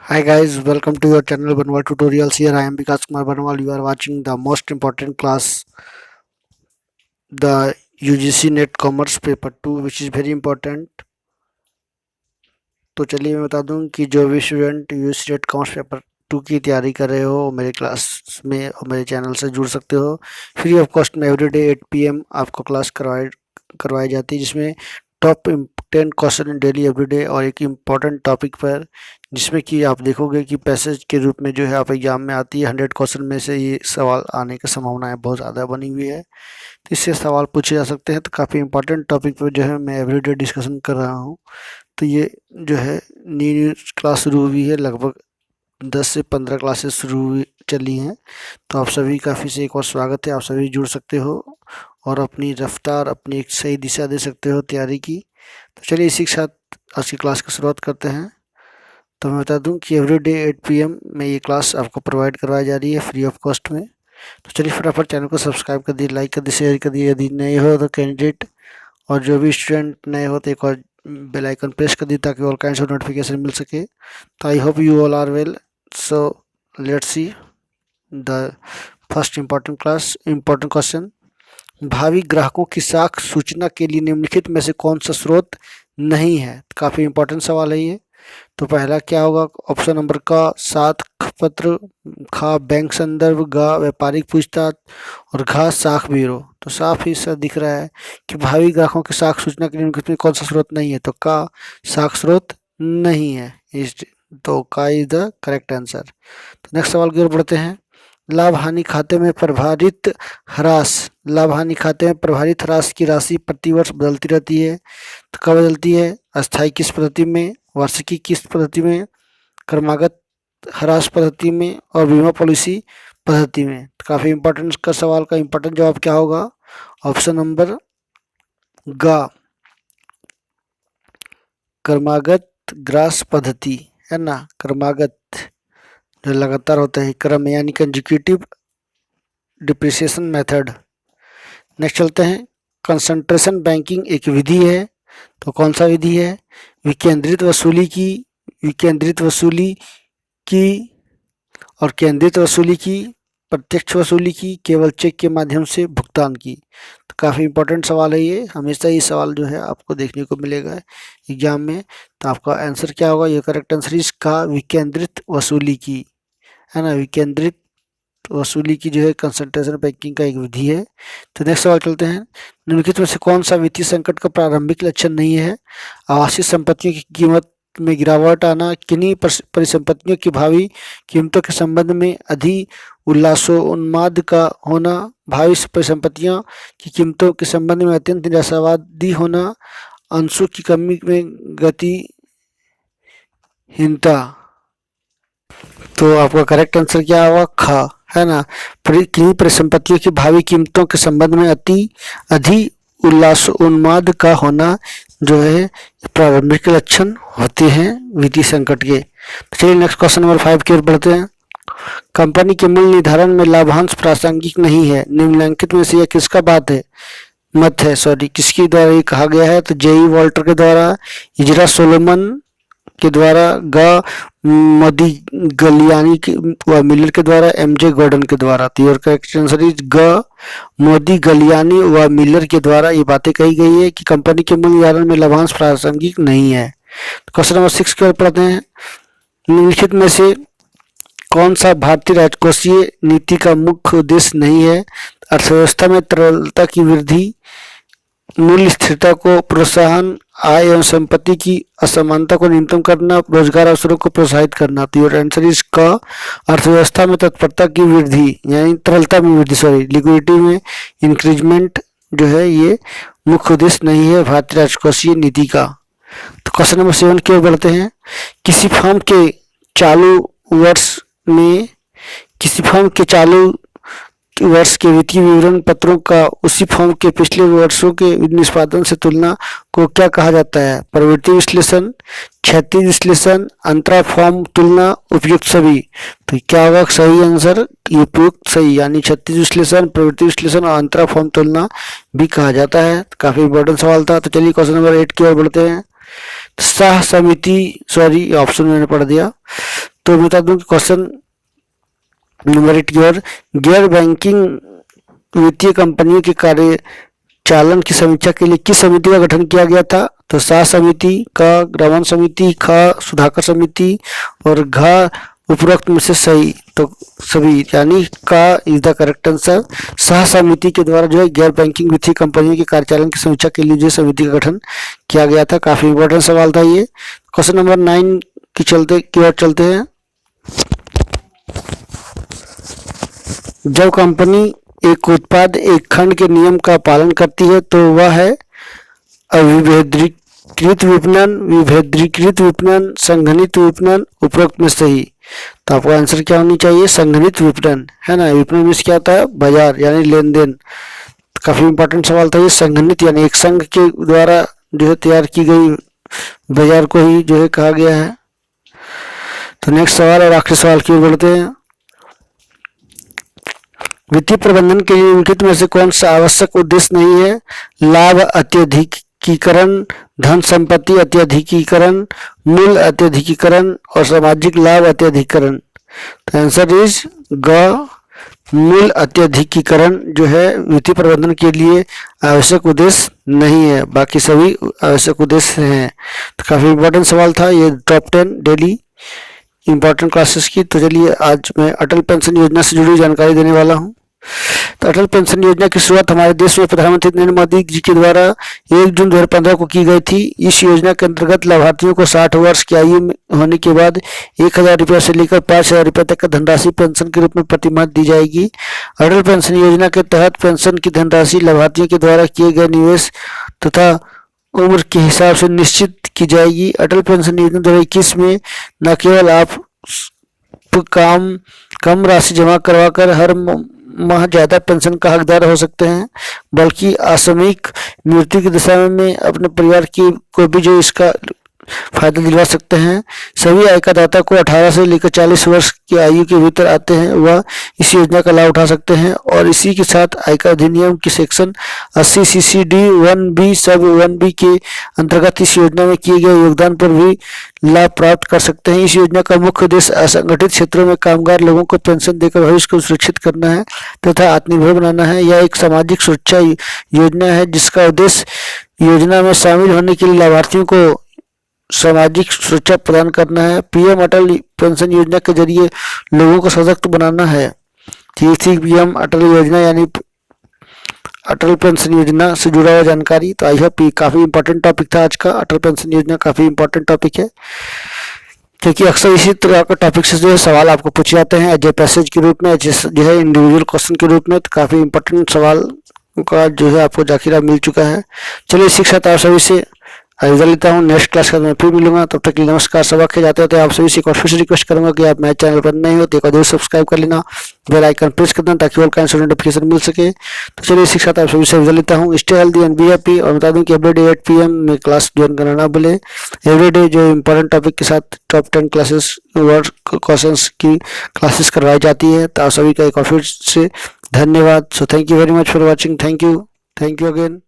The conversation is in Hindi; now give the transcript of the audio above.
Hi guys, welcome to your channel Banwal Tutorials. Here I am Vikas Kumar Banwal. You are watching the most important class, the UGC Net Commerce Paper 2, which is very important. तो चलिए मैं बता दूं कि जो भी student UGC net commerce paper 2 की तैयारी कर रहे हो मेरे क्लास में और मेरे चैनल से जुड़ सकते हो। फ्री ऑफ कॉस्ट में एवरीडे 8 PM आपको क्लास करवाई जाती है, जिसमें टॉप 10 क्वेश्चन डेली एवरीडे और एक इम्पॉर्टेंट टॉपिक पर, जिसमें कि आप देखोगे कि पैसेज के रूप में जो है आप एग्जाम में आती है। 100 क्वेश्चन में से ये सवाल आने की संभावनाएं बहुत ज़्यादा बनी हुई है, तो इससे सवाल पूछे जा सकते हैं। तो काफ़ी इंपॉर्टेंट टॉपिक पर जो है मैं एवरीडे डिस्कशन कर रहा हूँ। तो ये जो है न्यू क्लास शुरू हुई है, लगभग 10 से 15 क्लासेस चली हैं। तो आप सभी का फिर से एक और स्वागत है। आप सभी जुड़ सकते हो और अपनी रफ्तार, अपनी एक सही दिशा दे सकते हो तैयारी की। तो चलिए इसी के साथ आज की क्लास की शुरुआत करते हैं। तो मैं बता दूं कि एवरीडे 8 PM में ये क्लास आपको प्रोवाइड करवाई जा रही है फ्री ऑफ कॉस्ट में। तो चलिए फटाफट चैनल को सब्सक्राइब कर दिए, लाइक कर दिए, शेयर कर दिए यदि नए हो तो कैंडिडेट, और जो भी स्टूडेंट नए हो तो एक और बेल आइकन प्रेस कर दी ताकि ऑल काइंड्स ऑफ नोटिफिकेशन मिल सके। तो I hope you all are well. So let's see the first important question. भावी ग्राहकों की साख सूचना के लिए निम्नलिखित में से कौन सा स्रोत नहीं है? काफ़ी इंपॉर्टेंट सवाल है ये। तो पहला क्या होगा? ऑप्शन नंबर का साख पत्र, खा बैंक संदर्भ, गा व्यापारिक पूछताछ और घा साख ब्यूरो। तो साफ ही सा दिख रहा है कि भावी ग्राहकों की साख सूचना के निम्नलिखित में कौन सा स्रोत नहीं है। तो का साख स्रोत नहीं है, तो का इज द करेक्ट आंसर। तो नेक्स्ट सवाल की ओर बढ़ते हैं। लाभ हानि खाते में प्रभारित ह्रास की राशि प्रतिवर्ष बदलती रहती है। तो कब बदलती है? अस्थायी किस्त पद्धति में, वार्षिकी किस्त पद्धति में, क्रमागत ह्रास पद्धति में और बीमा पॉलिसी पद्धति में। तो काफ़ी इंपॉर्टेंट का सवाल का इंपॉर्टेंट जवाब क्या होगा? ऑप्शन नंबर गा, क्रमागत ग्रास पद्धति है ना। क्रमागत जो लगातार होता है, क्रम यानी कंजिक्यूटिव डिप्रिसिएशन मेथड। नेक्स्ट चलते हैं। कंसंट्रेशन बैंकिंग एक विधि है, तो कौन सा विधि है? विकेंद्रित वसूली की और केंद्रित वसूली की, प्रत्यक्ष वसूली की, केवल चेक के माध्यम से भुगतान की। तो काफ़ी इंपॉर्टेंट सवाल है ये, हमेशा ये सवाल जो है आपको देखने को मिलेगा एग्जाम में। तो आपका आंसर क्या होगा? ये करेक्ट आंसर इसका विकेंद्रित वसूली की है ना। विकेंद्रित वसूली की जो है कंसंट्रेशन बैंकिंग का एक विधि है। तो नेक्स्ट सवाल चलते हैं। निम्नलिखित में से कौन सा वित्तीय संकट का प्रारंभिक लक्षण नहीं है? आवासीय संपत्तियों की कीमत में गिरावट आना, किन्हीं परिसंपत्तियों की भावी कीमतों के संबंध में उन्माद का होना, भावी परिसंपत्तियों की कीमतों के संबंध में अत्यंत निराशावादी होना, अंशों की कमी में गतिहीनता। तो आपका करेक्ट आंसर क्या होगा? खा है ना। किन्हीं परिसंपत्तियों की भावी कीमतों के संबंध में अधि उन्माद का होना जो है प्रारंभिक लक्षण होते हैं वित्तीय संकट के। तो चलिए नेक्स्ट क्वेश्चन नंबर 5 की ओर बढ़ते हैं। कंपनी के मूल्य निर्धारण में लाभांश प्रासंगिक नहीं है। निम्नलिखित में से यह किसका किसके द्वारा ये कहा गया है? तो जेई वॉल्टर के द्वारा, इजरा सोलोमन के द्वारा, ग मोदी गलियानी व मिलर के द्वारा, MJ गॉर्डन के द्वारा। तो योर करेक्ट आंसर इज ग मोदी गलियानी व मिलर के द्वारा ये बातें कही गई है कि कंपनी के मूल्य निर्धारण में लाभांश प्रासंगिक नहीं है। क्वेश्चन नंबर 6 की ओर पढ़ते हैं। निम्नलिखित में से कौन सा भारतीय राजकोषीय नीति का मुख्य उद्देश्य नहीं है? अर्थव्यवस्था में तरलता की वृद्धि, मूल्य स्थिरता को प्रोत्साहन, आय एवं संपत्ति की असमानता को न्यूनतम करना, रोजगार अवसरों को प्रोत्साहित करना। तो योर आंसर इज का अर्थव्यवस्था में तत्परता की वृद्धि यानी तरलता में वृद्धि, लिक्विडिटी में इंक्रीजमेंट जो है ये मुख्य उद्देश्य नहीं है भारतीय राजकोषीय नीति का। तो क्वेश्चन नंबर 7 की ओर बढ़ते हैं। किसी फर्म के चालू वर्ष के वित्तीय विवरण पत्रों का उसी फर्म के पिछले वर्षों के निष्पादन से तुलना को क्या कहा जाता है? प्रवृत्ति विश्लेषण, क्षैतिज विश्लेषण, अंतरा फर्म तुलना, उपयुक्त सभी। तो क्या होगा सही आंसर? उपयुक्त सही यानी क्षैतिज विश्लेषण, प्रवृत्ति विश्लेषण और अंतरा फर्म तुलना भी कहा जाता है। काफी इंपॉर्टेंट सवाल था। तो चलिए क्वेश्चन नंबर 8 की ओर बढ़ते हैं। सह समिति ऑप्शन मैंने पढ़ दिया। तो बता दूं कि क्वेश्चन नंबर 8 की ओर, गैर बैंकिंग वित्तीय कंपनियों के कार्य चालन की समीक्षा के लिए किस समिति का गठन किया गया था? तो शाह समिति, का ग्रामन समिति, खा सुधाकर समिति और घा उपरोक्त में से सही। तो सभी, यानी का is the correct answer. Shah समिति के द्वारा जो है गैर बैंकिंग वित्तीय कंपनियों के कार्यचालन की समीक्षा के लिए जो समिति का गठन किया गया था। काफी इंपॉर्टेंट सवाल था ये। क्वेश्चन नंबर 9 की ओर चलते हैं। जब कंपनी एक उत्पाद एक खंड के नियम का पालन करती है तो वह है अविभेदीकृत विपणन, विभेदीकृत विपणन, संघनित विपणन, उपरोक्त में सही। तो आपका आंसर क्या होनी चाहिए? संघनित विपणन, है ना। विपणन में क्या होता है? बाजार यानी लेन देन। काफी इंपॉर्टेंट सवाल था ये। संघनित यानी एक संघ के द्वारा जो है तैयार की गई बाजार को ही जो है कहा गया है। तो नेक्स्ट सवाल और आखिरी सवाल की ओर बढ़ते हैं। वित्तीय प्रबंधन के लिए निम्नलिखित में से कौन सा आवश्यक उद्देश्य नहीं है? लाभ अत्यधिकीकरण, धन संपत्ति अत्यधिकीकरण, मूल्य अत्यधिकीकरण और सामाजिक लाभ अत्यधिकीकरण। तो आंसर इज ग, मूल्य अत्यधिकीकरण जो है वित्तीय प्रबंधन के लिए आवश्यक उद्देश्य नहीं है, बाकी सभी आवश्यक उद्देश्य हैं। तो काफी इंपॉर्टेंट सवाल था ये, टॉप 10 डेली इंपॉर्टेंट क्लासेस की। तो चलिए आज मैं अटल पेंशन योजना से जुड़ी जानकारी देने वाला हूं। तो अटल पेंशन योजना की शुरुआत हमारे देश में प्रधानमंत्री नरेंद्र मोदी जी के द्वारा 1 जून 2015 को की गई थी। इस योजना के अंतर्गत लाभार्थियों को 60 वर्ष की आयु होने के बाद 1000 रुपये से लेकर 5000 रुपये तक का धनराशि पेंशन के रूप में प्रतिमाह दी जाएगी। अटल पेंशन योजना के तहत पेंशन की धनराशि लाभार्थियों के द्वारा किए गए निवेश तथा उम्र के हिसाब से निश्चित की जाएगी। अटल पेंशन योजना 2021 में न केवल आप कम राशि जमा करवाकर हर माह ज्यादा पेंशन का हकदार हो सकते हैं, बल्कि आकस्मिक मृत्यु की दशा में अपने परिवार की को भी जो इसका फायदा दिलवा सकते हैं। सभी आयकरदाता को 18 से लेकर 40 वर्ष की आयु के भीतर आते हैं वह इस योजना का लाभ उठा सकते हैं। और इसी के साथ आयकर अधिनियम की सेक्शन 80 CCD 1B सब 1B के अंतर्गत इस योजना में किए गए योगदान पर भी लाभ प्राप्त कर सकते हैं। इस योजना का मुख्य उद्देश्य असंगठित क्षेत्रों में कामगार लोगों को पेंशन देकर भविष्य को सुरक्षित करना है तथा आत्मनिर्भर बनाना है। यह एक सामाजिक सुरक्षा योजना है जिसका उद्देश्य योजना में शामिल होने के लिए लाभार्थियों को सामाजिक सुरक्षा प्रदान करना है। पीएम अटल पेंशन योजना के जरिए लोगों को सशक्त बनाना है। पीएम अटल योजना यानी अटल पेंशन योजना से जुड़ा हुआ जानकारी। तो आई होप काफी इंपॉर्टेंट टॉपिक था आज का। अटल पेंशन योजना काफी इंपॉर्टेंट टॉपिक है क्योंकि अक्सर इसी तरह का टॉपिक से जो है सवाल आपको पूछे जाते हैं एज ए पैसेज के रूप में, जो है इंडिविजुअल क्वेश्चन के रूप में। तो काफी इंपॉर्टेंट सवाल का जो है आपको जाखिरा मिल चुका है। चलिए इसी के साथ आप सभी से अलविदा लेता हूँ। नेक्स्ट क्लास का मैं फिर मिलूंगा, तब तक के लिए नमस्कार। सबक के जाते होते आप सभी से फिर से रिक्वेस्ट करूंगा कि आप मेरे चैनल पर नए हो तो एक जरूर सब्सक्राइब कर लेना, बेल आइकन प्रेस कर देना ताकि ऑल काइंड ऑफ नोटिफिकेशन मिल सके। तो चलिए इसी के साथ आप सभी से अलविदा लेता हूँ। Stay healthy and be happy. और बता दूं कि एवरीडे 8 PM में क्लास ज्वाइन करना ना भूलें। एवरीडे जो इंपॉर्टेंट टॉपिक के साथ टॉप 10 क्लासेस वर्ड क्वेश्चंस की क्लासेस करवाई जाती है। तो आप सभी का एक और फिर से धन्यवाद। So thank you very much for watching. Thank you again.